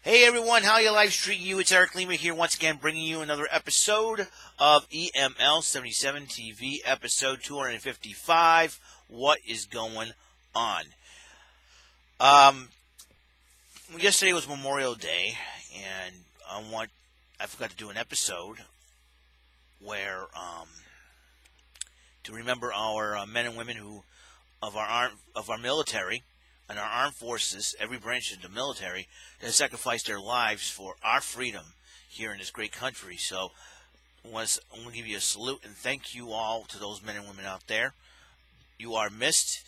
Hey everyone, how your life's treating you? It's Eric Lima here once again, bringing you another episode of EML77 TV, episode 255. What is going on? Yesterday was Memorial Day, and I forgot to do an episode where to remember our men and women of our military. And our armed forces, every branch of the military, has sacrificed their lives for our freedom here in this great country. So I'm going to give you a salute and thank you all to those men and women out there. You are missed.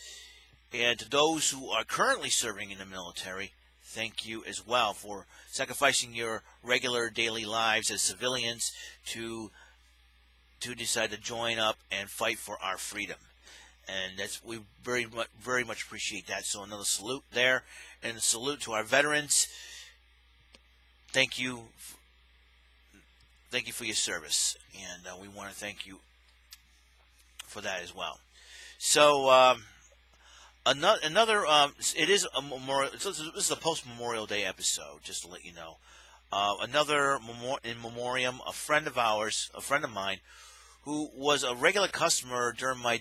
And to those who are currently serving in the military, thank you as well for sacrificing your regular daily lives as civilians to decide to join up and fight for our freedom. And we very much appreciate that. So another salute there, and a salute to our veterans. Thank you for your service, and we want to thank you for that as well. So another it is a memorial. This is a post Memorial Day episode, just to let you know. Another in memoriam, a friend of mine, who was a regular customer during my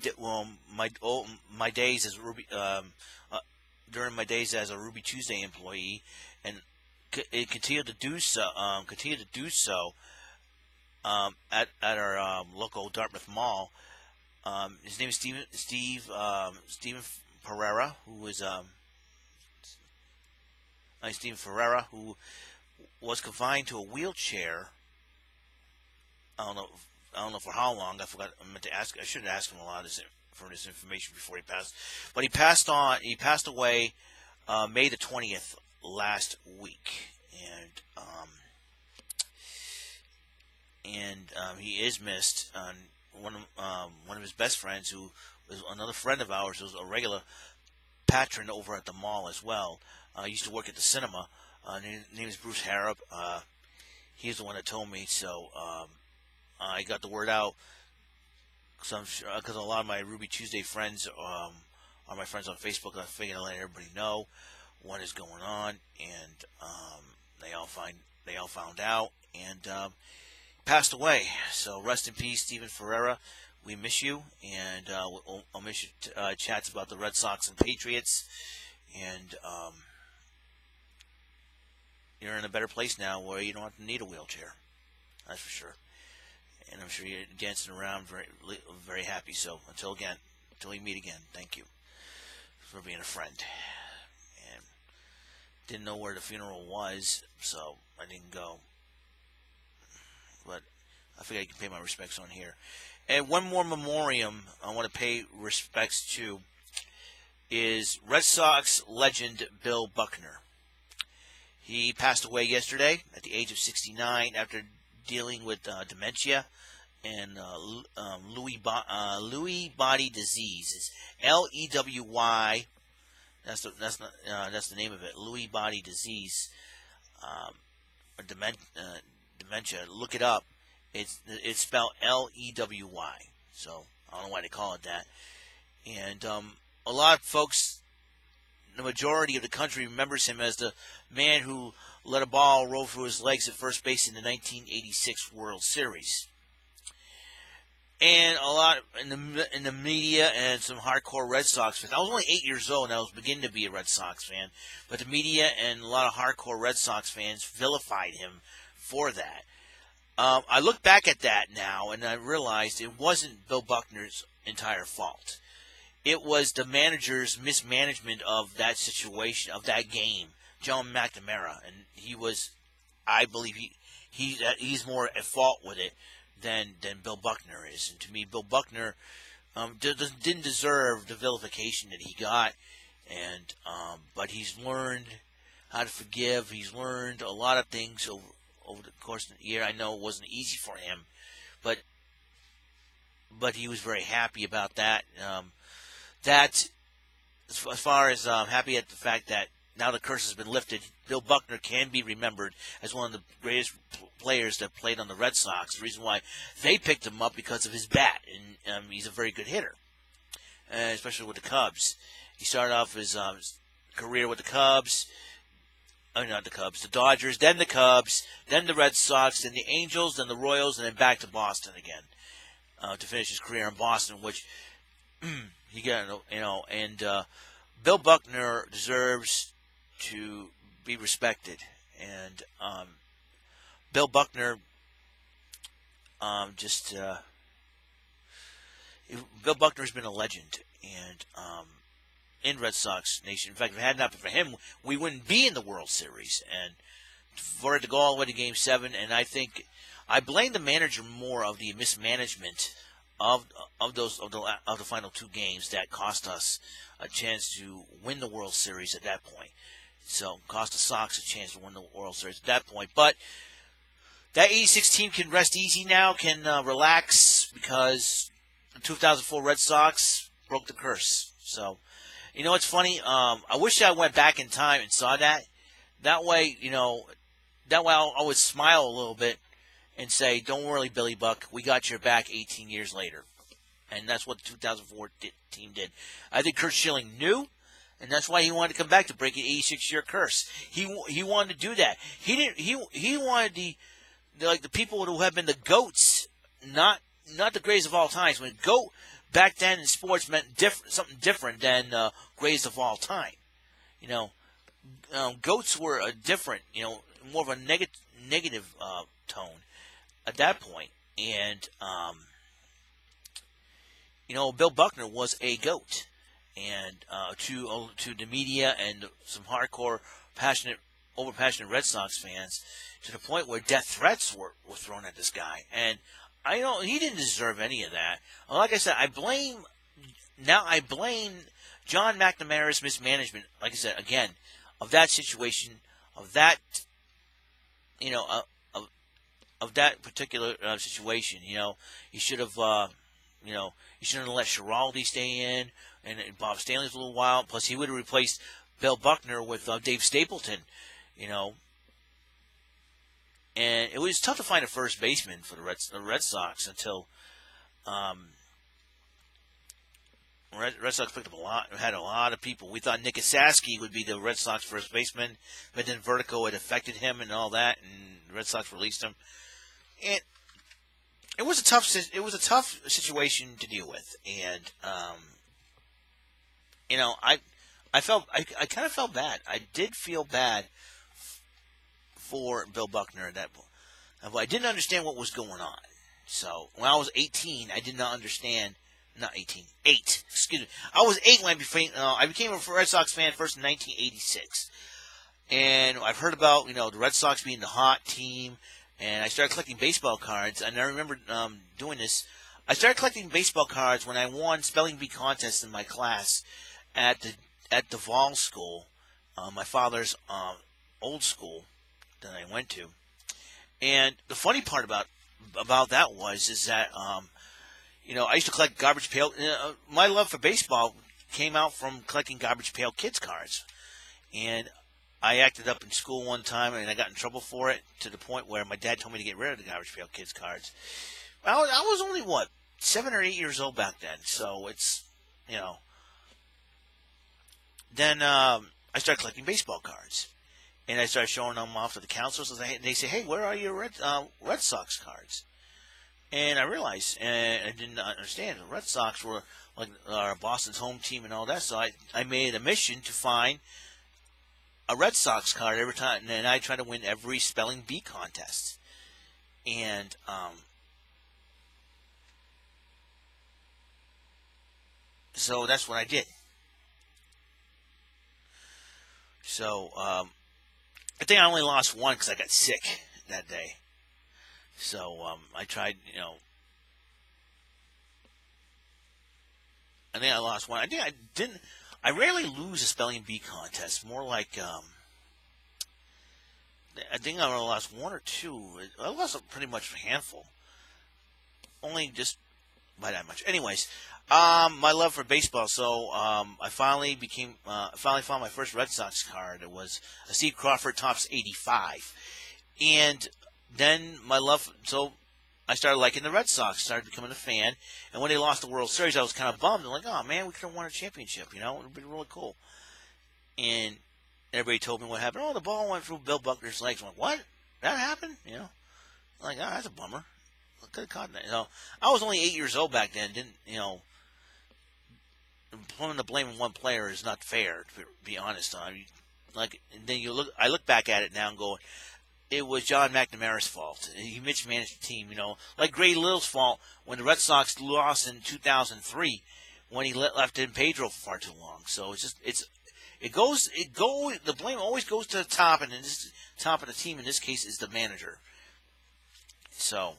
days as a Ruby Tuesday employee, and it continued to do so. At our local Dartmouth Mall. His name is Stephen Pereira, who who was confined to a wheelchair. I don't know for how long. I forgot. I meant to ask. I should have asked him a lot of this information before he passed. But he passed on. He passed away May the 20th last week, and he is missed. One of his best friends, who was another friend of ours, was a regular patron over at the mall as well. He used to work at the cinema. His name is Bruce Harrop. He's the one that told me. So. I got the word out because a lot of my Ruby Tuesday friends are my friends on Facebook. I figured I'd let everybody know what is going on, and they all found out and passed away. So rest in peace, Stephen Ferreira. We miss you, and I'll miss your chats about the Red Sox and Patriots. And you're in a better place now where you don't have to need a wheelchair. That's for sure. And I'm sure you're dancing around very happy. So until we meet again, thank you for being a friend. And didn't know where the funeral was, so I didn't go. But I figured I can pay my respects on here. And one more memoriam I want to pay respects to is Red Sox legend Bill Buckner. He passed away yesterday at the age of 69 after dealing with dementia and Lewy body disease. It's LEWY. That's the name of it. Lewy body disease, or dementia. Look it up. It's spelled LEWY. So I don't know why they call it that. And a lot of folks, the majority of the country, remembers him as the man who let a ball roll through his legs at first base in the 1986 World Series. And a lot in the media and some hardcore Red Sox fans. I was only 8 years old and I was beginning to be a Red Sox fan. But the media and a lot of hardcore Red Sox fans vilified him for that. I look back at that now and I realized it wasn't Bill Buckner's entire fault. It was the manager's mismanagement of that situation, of that game. John McNamara, and I believe he's more at fault with it than Bill Buckner is. And to me, Bill Buckner didn't deserve the vilification that he got, and but he's learned how to forgive. He's learned a lot of things over the course of the year. I know it wasn't easy for him, but he was very happy about that. That as far as happy at the fact that now the curse has been lifted, Bill Buckner can be remembered as one of the greatest players that played on the Red Sox. The reason why they picked him up because of his bat, and he's a very good hitter, especially with the Cubs. He started off his career with the Cubs, not the Cubs, the Dodgers, then the Cubs, then the Red Sox, then the Angels, then the Royals, and then back to Boston again to finish his career in Boston, which he got, and Bill Buckner deserves to be respected, and Bill Buckner Bill Buckner's been a legend, and in Red Sox Nation. In fact, if it had not been for him, we wouldn't be in the World Series. And for it to go all the way to Game 7, and I blame the manager more of the mismanagement of the final 2 games that cost us a chance to win the World Series at that point. So cost the Sox a chance to win the World Series at that point. But that 86 team can rest easy now, can relax, because the 2004 Red Sox broke the curse. So, it's funny. I wish I went back in time and saw that. That way, I would smile a little bit and say, "Don't worry, Billy Buck, we got your back 18 years later." And that's what the 2004 team did. I think Curt Schilling knew, and that's why he wanted to come back to break an 86-year curse. He wanted to do that. He wanted the people who have been the GOATs, not the greatest of all times. When GOAT back then in sports meant something different than greatest of all time. GOATs were a different, more of a negative tone at that point. And, Bill Buckner was a GOAT. And to the media and some hardcore, overpassionate Red Sox fans, to the point where death threats were thrown at this guy. And he didn't deserve any of that. Like I said, I blame John McNamara's mismanagement, like I said, again, of that situation, of that, of that particular situation. He should have, he shouldn't have let Schiraldi stay in, and Bob Stanley for a little while. Plus, he would have replaced Bill Buckner with Dave Stapleton, And it was tough to find a first baseman for the Red Sox until Red Sox picked up had a lot of people. We thought Nick Esaski would be the Red Sox first baseman, but then vertigo had affected him and all that, and the Red Sox released him. And it was a tough situation to deal with, and I kind of felt bad. I did feel bad for Bill Buckner at that point. I didn't understand what was going on. So when I was 18, I did not understand. Not 18, 8. Excuse me. I was 8 when I became a Red Sox fan first in 1986. And I've heard about, the Red Sox being the hot team. And I started collecting baseball cards. And I remember doing this. I started collecting baseball cards when I won spelling bee contests in my class at the Vol School, my father's old school that I went to. And the funny part about that is that I used to collect garbage pail. My love for baseball came out from collecting garbage pail kids cards, and I acted up in school one time, and I got in trouble for it to the point where my dad told me to get rid of the garbage pail kids cards. I was only 7 or 8 years old back then, so it's Then I started collecting baseball cards, and I started showing them off to the counselors. And they say, "Hey, where are your Red Sox cards?" And I realized, and I didn't understand, the Red Sox were like Boston's home team and all that. So I made a mission to find a Red Sox card every time, and I tried to win every spelling bee contest. And so that's what I did. So I think I only lost one because I got sick that day. So I tried, I think I lost one. I rarely lose a spelling bee contest. More like, I think I only lost one or two. I lost pretty much a handful. Only just by that much. Anyways, my love for baseball. So I finally found my first Red Sox card. It was a Steve Crawford Topps 85. And then so I started liking the Red Sox, started becoming a fan, and when they lost the World Series, I was kind of bummed. I'm like, oh man, we could have won a championship, it would have been really cool. And everybody told me what happened. Oh, the ball went through Bill Buckner's legs. I'm like, what? That happened? Like, oh, that's a bummer. I could have caught that. I was only 8 years old back then. Putting the blame on one player is not fair, to be honest. And then I look back at it now and go, it was John McNamara's fault. He mismanaged the team, like Gray Little's fault when the Red Sox lost in 2003 when he left in Pedro for far too long. So the blame always goes to the top, and this top of the team in this case is the manager. So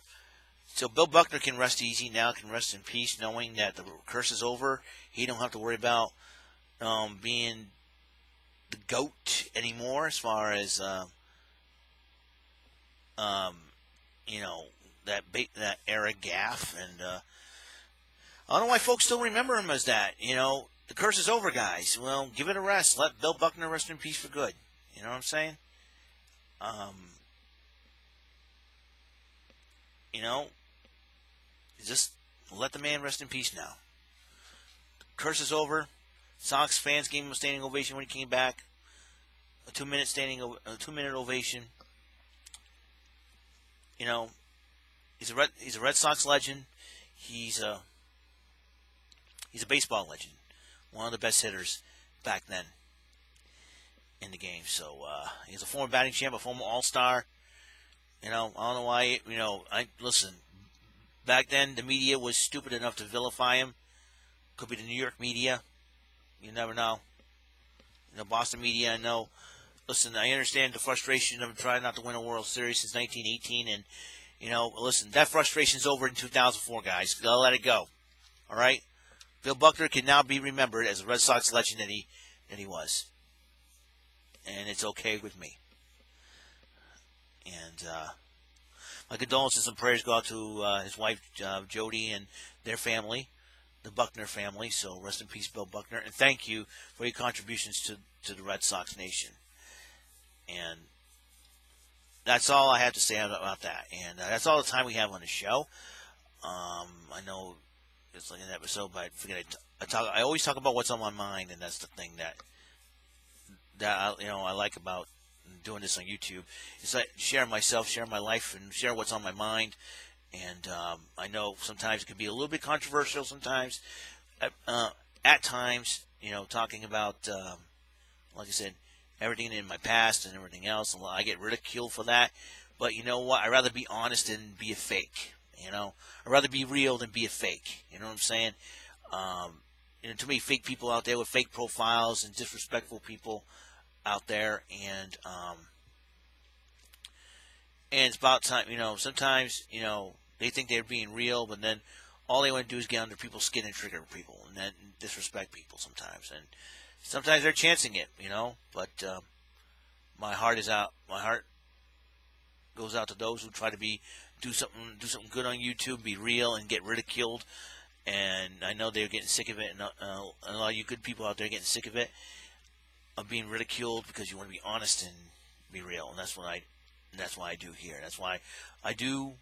Bill Buckner can rest easy now, can rest in peace, knowing that the curse is over. He don't have to worry about being the GOAT anymore, as far as that era gaffe. And I don't know why folks still remember him as that. The curse is over, guys. Well, give it a rest. Let Bill Buckner rest in peace for good. You know what I'm saying? Just let the man rest in peace now. Curse is over. Sox fans gave him a standing ovation when he came back. A 2-minute ovation. He's a Red Sox legend. He's a baseball legend. One of the best hitters back then in the game. So he's a former batting champ, a former All-Star. I don't know why. Listen. Back then, the media was stupid enough to vilify him. Could be the New York media. You never know. Boston media, I know. Listen, I understand the frustration of trying not to win a World Series since 1918. And, listen, that frustration's over in 2004, guys. Gotta let it go. All right? Bill Buckner can now be remembered as a Red Sox legend that he was. And it's okay with me. And, my condolences and prayers go out to his wife, Jody, and their family, the Buckner family. So rest in peace, Bill Buckner. And thank you for your contributions to the Red Sox nation. And that's all I have to say about that. And that's all the time we have on the show. I know it's like an episode, but I always talk about what's on my mind, and that's the thing that I like about doing this on YouTube. It's like share my life, and share what's on my mind. And I know sometimes it can be a little bit controversial sometimes. At times, talking about, like I said, everything in my past and everything else. And I get ridiculed for that. But you know what? I'd rather be honest than be a fake. I'd rather be real than be a fake. You know what I'm saying? Too many fake people out there with fake profiles and disrespectful people out there, and it's about time. Sometimes they think they're being real, but then all they want to do is get under people's skin and trigger people, and then disrespect people sometimes. And sometimes they're chancing it, But my heart is out. My heart goes out to those who try to do something good on YouTube, be real, and get ridiculed. And I know they're getting sick of it, and a lot of you good people out there are getting sick of it. Of being ridiculed because you want to be honest and be real, and that's why I do here. That's why I do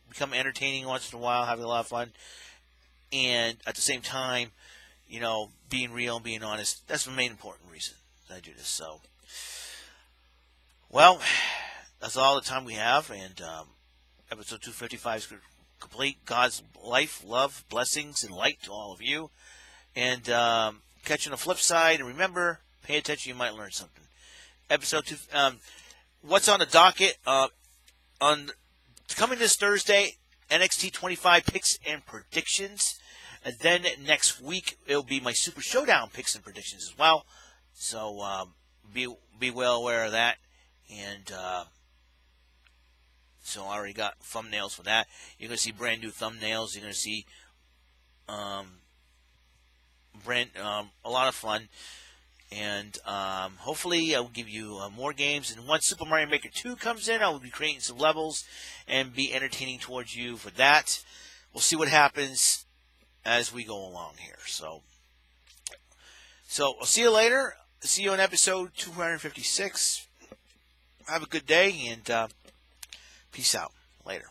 become entertaining once in a while, having a lot of fun, and at the same time, being real and being honest. That's the main important reason that I do this. So, well, that's all the time we have, and episode 255 is complete. God's life, love, blessings, and light to all of you, and catch you on the flip side, and remember, pay attention, you might learn something. Episode 2, what's on the docket? Coming this Thursday, NXT 25 picks and predictions. And then next week, it'll be my Super Showdown picks and predictions as well. So be well aware of that. And so I already got thumbnails for that. You're going to see brand new thumbnails. You're going to see a lot of fun, and hopefully I will give you more games. And once Super Mario Maker 2 comes in, I will be creating some levels and be entertaining towards you for that. We'll see what happens as we go along here. So I'll see you later. See you on episode 256. Have a good day, and peace out. Later.